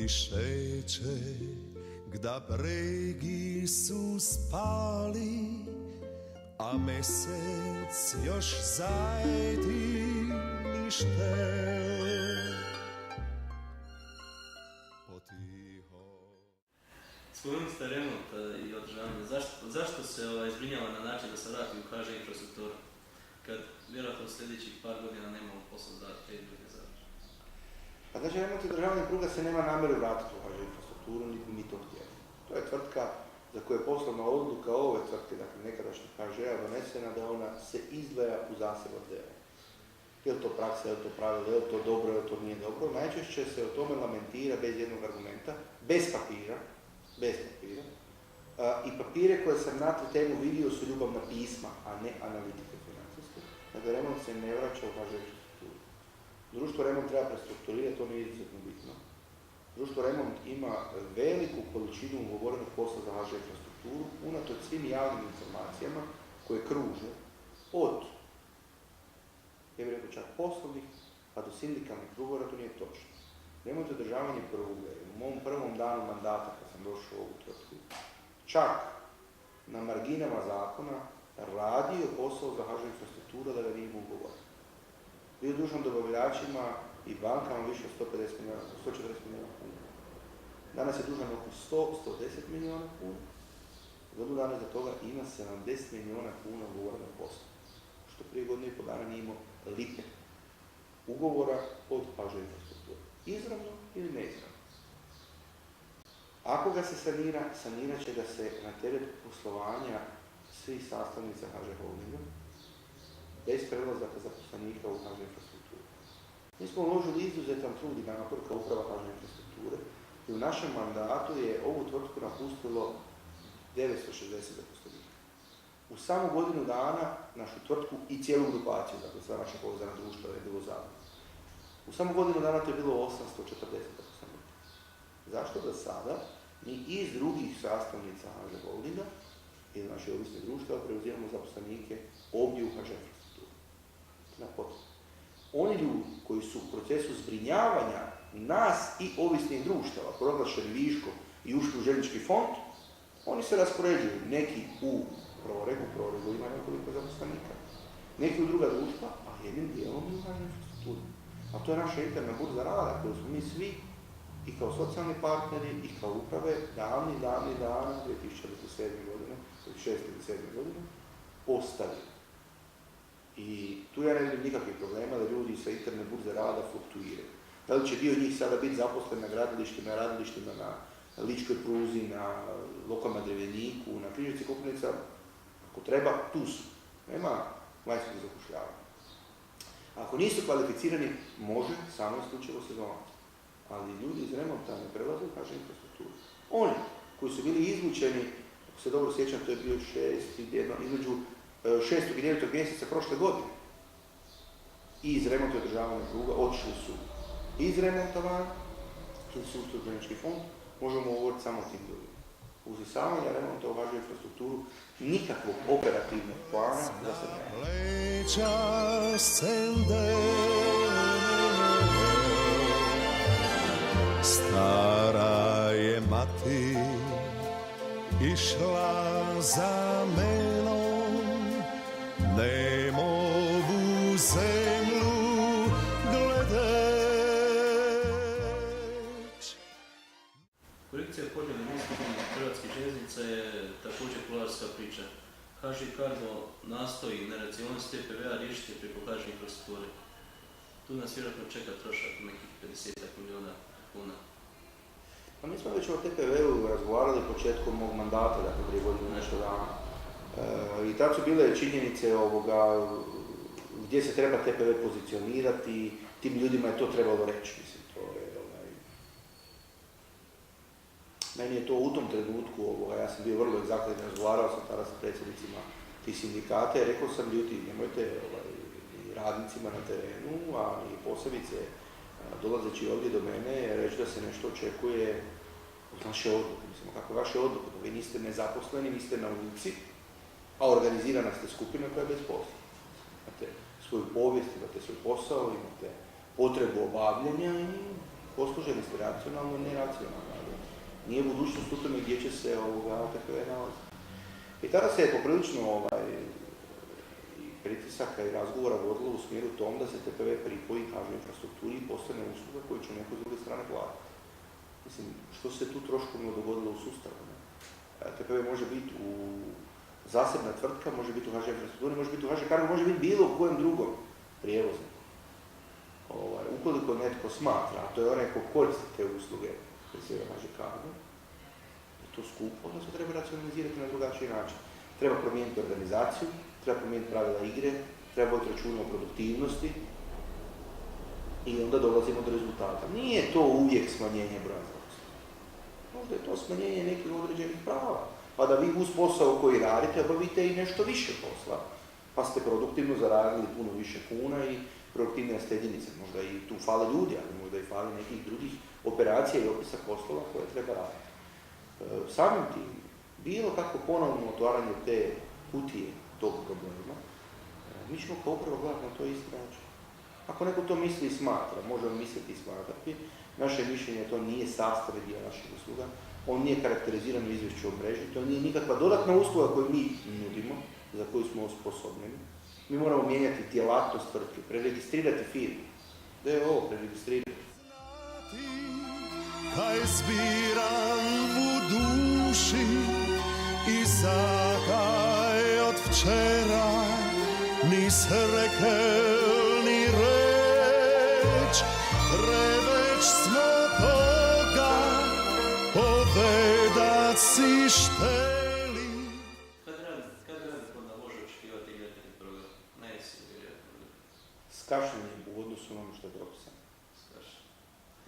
Dišeće, gda bregi su spali, a mesec još zajedi ništel. Potiho. Spomenuli ste remont i održavanje. Zašto se zbrinjava na način da se vrati u HŽ infrastrukturu, kad vjerojatno u sljedećih par godina nemamo posla za te druge zadaće? Pa znači, remont i održavanje pruga se nema namjeru vratiti u HŽ infrastrukturu, niti mi to htjeli. To je tvrtka za koju je poslovna odluka ove tvrtke, dakle nekadašnjeg HŽ-a, donesena da ona se izdvaja u zaseban dio. Je li to praksa, je li to pravilo, je li to dobro, je li to nije dobro? Najčešće se o tome lamentira bez jednog argumenta, bez papira, i papire koje sam na tu temu vidio su ljubavna pisma, a ne analitike financijske. Dakle, remont se ne vraća u HŽ infrastrukturu. Društvo remont treba prestrukturirati, to mi je izuzetno bitno. Društvo remont ima veliku količinu ugovorenog posla za HŽ infrastrukturu, unatoč svim javnim informacijama koje kruže od, ja bih rekao čak poslovnih, pa do sindikalnih krugova, to nije točno. Remont i održavanje pruge, u mom prvom danu mandata kad sam došao u ovu tvrtku, čak na marginama zakona radio posao za HŽ infrastrukturu da ga nije ugovorio. Bio dužan dobavljačima i bankama više od 140 milijuna kuna. Danas je dužan oko 110 milijuna kuna. Godinu dana za toga ima 70 milijuna kuna ugovorenog posla, što prije godinu i pol dana nije imao lipe ugovora od HŽ infrastrukture. Izravno ili neizravno. Ako ga se sanira, sanirat će ga se na teret poslovanja svih sastavnica HŽ Holdinga, bez prelazaka zaposlenika u HŽ infrastrukturu. Mi smo uložili izuzetan trud i napor kao uprava HŽ infrastrukture i u našem mandatu je ovu tvrtku napustilo 960 zaposlenika. U samo godinu dana našu tvrtku i cijelu grupaciju, dakle sva naša povezana društva je bilo zajedno. U samo godinu dana to je bilo 840 zaposlenika. Zašto da sada mi iz drugih sastavnica HŽ Holdinga ili naše ovisne društva preuzimamo zaposlenike ovdje u HŽ infrastrukturu? Na potrebu. Oni ljudi koji su u procesu zbrinjavanja nas i ovisnih društava proglašeni viškom i ušli u željeznički fond, oni se raspoređuju, neki u Proregu ima nekoliko zaposlenika, neki u druga društva, a jednim dijelom i u HŽ infrastrukturu. A to je naša interna burza rada koju smo mi svi i kao socijalni partneri i kao uprave davni dana 2007. godine, 2006. ili 2007. godine ostavili. I tu ja ne vidim nikakvih problema da ljudi sa interne burze rada fluktuiraju. Da li će dio njih sada biti zaposlen na radilištima na Ličkoj pruzi, na Lokama Dreveniku, na Križevci Koprivnica, ako treba, tu su. Nema vanjskog zapošljavanja. Ako nisu kvalificirani, može samo isključivo sezonac. Ali ljudi iz remonta ne prelaze u HŽ infrastrukturu. Oni koji su bili izvučeni, ako se dobro sjećam, to je bio između 6. i 9. mjeseca prošle godine. I iz remonta i održavanja pruga otišli su iz remonta van, ili su u željeznički fond, možemo govoriti samo o tim ljudima. Uz isavanje remonta u HŽ infrastrukturu nikakvog operativnog plana da se ne. Leća sende, stara je mati išla za menom, nemovu zemlju gledeć. Korekcija podjele imovine Hrvatskih željeznica je također kuloarska priča. HŽ Cargo nastoji na racionalnost TPV-a riješiti preko HŽ infrastrukture. Tu nas vjerojatno čeka trošak nekih 50 milijuna kuna. Pa mi smo već o TPV-u razgovarali početkom mog mandata, dakle prije godinu nešto dana. I tad su bile činjenice gdje se treba TPV pozicionirati, tim ljudima je to trebalo reći. Mislim, meni je to u tom trenutku, ja sam bio vrlo egzaktan, razgovarao sam tada sa predsjednicima tih sindikata i rekao sam ljudi, nemojte radnicima na terenu, a i posebice dolazeći ovdje do mene, reći da se nešto očekuje od naše odluke. Mislim, kako je vaše odluke? Vi niste nezaposleni, niste na ulici, a organizirana ste skupina koja je bez posla. Imate svoju povijest, imate svoj posao, imate potrebu obavljanja i Posluženi ste racionalno i neracionalno. Nije budućnost u tome gdje će se TPV nalaziti. I tada se je poprilično pritisaka i razgovora vodilo u smjeru tom da se TPV pripoji HŽ infrastrukturi i postane usluga koju će neko s druge strane platiti. Mislim, što se tu troškovno dogodilo u sustavu? Ne? TPV može biti u zasebna tvrtka, može biti u HŽ infrastrukturi, može biti u HŽ Cargo, može biti bilo u kojem drugom prijevozniku. Ukoliko netko smatra, a to je onaj ko koristi te usluge, prije svega HŽ Cargo, je to skupo, onda se treba racionalizirati na drugačiji način. Treba promijeniti organizaciju, treba promijeniti pravila igre, treba voditi računa o produktivnosti i onda dolazimo do rezultata. Nije to uvijek smanjenje broja zaposlenih. Možda je to smanjenje nekih određenih prava. Pa da vi uz posao koji radite obavite i nešto više posla, pa ste produktivno zaradili puno više kuna i produktivnija ste jedinice. Možda i tu fale ljudi, ali možda i fale nekih drugih operacija i opisa poslova koje treba raditi. Samim tim, bilo kako ponovno otvaranje te kutije tog problema, mi ćemo kao upravo gledati na to isti način. Ako neko to misli i smatra, možemo misliti i smatrati, naše mišljenje to nije sastavni dio naših usluga, on nije karakteriziran u izvješću o mreži, to nije nikakva dodatna usluga koju mi nudimo, za koju smo osposobljeni. Mi moramo mijenjati djelatnost tvrtke, preregistrirati firmu. Da je ovo preregistrirati. Kaj zbiram u duši i zakaj od včera nis rekel ni reč, preveč smo toga povedat si šteli. Kad radnik onda može očekivati ljetni program? Na jesen ili ljetni? S kašnjenjem u odnosu na ono što je propisano.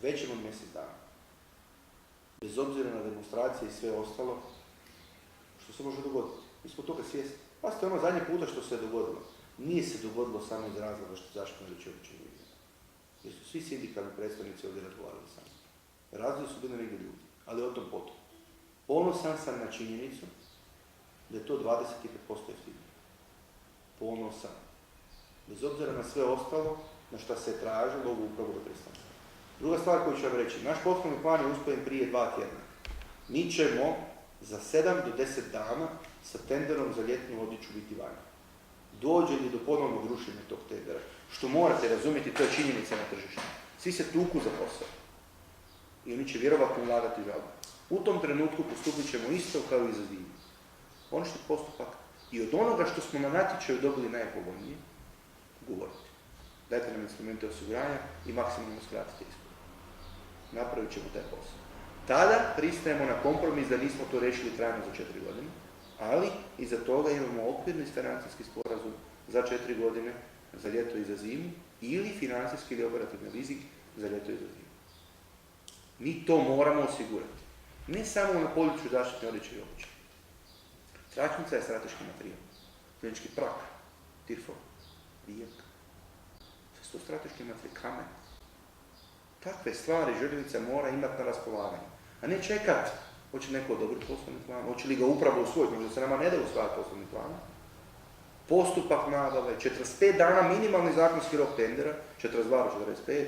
Većem od mjesec dana. Bez obzira na demonstracije i sve ostalo, što se može dogoditi. Mi smo toga svjesni. Pazite, ono zadnje puta što se je dogodilo, nije se dogodilo samo iz razloga što zašto ne reći uopće ljudi. Jer su svi sindikalni predstavnici ovdje razgovarali sami. Razlozi su bili negdje ljudi, ali o tom potom. Ponosan sam na činjenicu da je to 25% jeftinije. Ponosan. Bez obzira na sve ostalo, na šta se je tražilo, ovo upravo da pristane. Druga stvar koju ću vam reći, naš poslovni plan je uspojen prije 2 tjedna. Mi ćemo za 7 do 10 dana sa tenderom za ljetnu odjeću biti vani. Dođe li do ponovnog rušenja tog tendera, što morate razumjeti, to je činjenica na tržištu. Svi se tuku za posao. I oni će vjerovatno ulagati žalbu. U tom trenutku postupit ćemo isto kao i za zimu. Poništit postupak i od onoga što smo na natječaju dobili najpovoljnije, govoriti. Dajte nam instrumente osiguranja i maksimalno skratite ispod. Napravit ćemo taj posao. Tada pristajemo na kompromis da nismo to rešili trajno za 4 godine, ali iza toga imamo okvirni financijski sporazum za 4 godine, za ljeto i za zimu, ili financijski ili operativni leasing za ljeto i za zimu. Mi to moramo osigurati. Ne samo na području zaštitne odjeće i obuće. Tračnica je strateški materijal. Klinički prak, tirfo, vijek. Sve su to strateški materijal, kamen. Takve stvari željeznica mora imati na raspolaganju. A ne čekat, hoće neko odobriti poslovni plan, hoće li ga upravo usvojiti, možda se nama ne da usvajati poslovni plan. Postupak nabave, 45 dana minimalni zakonski rok tendera, 42 do 45,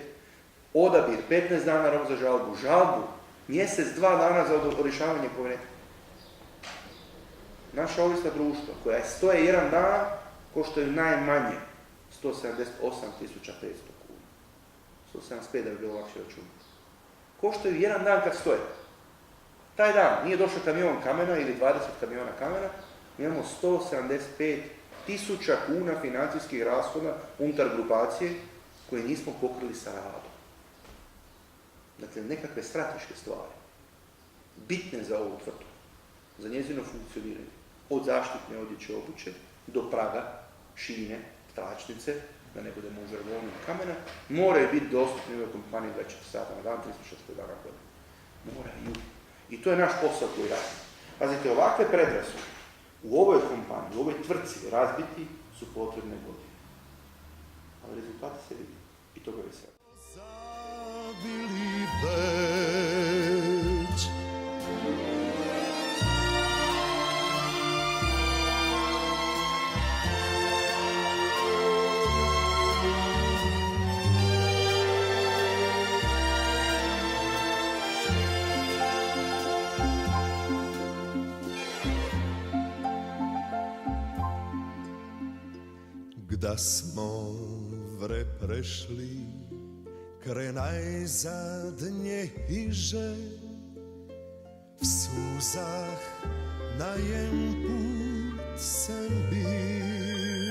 odabir, 15 dana rok za žalbu, mjesec, 2 dana za rješavanje povjerenja. Naša ovisna društva koja stoje jedan dan, koštaju najmanje 178.500 kuna. 175 da bi bilo lakše računati. Koštaju jedan dan kad stoje. Taj dan nije došao kamion kamena ili 20 kamiona kamena, mi imamo 175.000 kuna financijskih rashoda unutar grupacije koje nismo pokrili sa radom. Dakle, nekakve strateške stvari, bitne za ovu tvrtku, za njezino funkcioniranje, od zaštitne odjeće obuće do praga, šine, tračnice, da ne bude možda volnim kamena, moraju biti dostupni u ovoj kompaniji 24 sata na dan, 360 dana godine. Moraju. I to je naš posao koji radimo. Pazite, ovakve predrasude u ovoj kompaniji, u ovoj tvrtci razbiti su potrebne godine. Ali rezultati se vidi. I toga veseli. Zabili već da smo vre prešli kraj najzadnje hiže, v suzah najem put sem bil.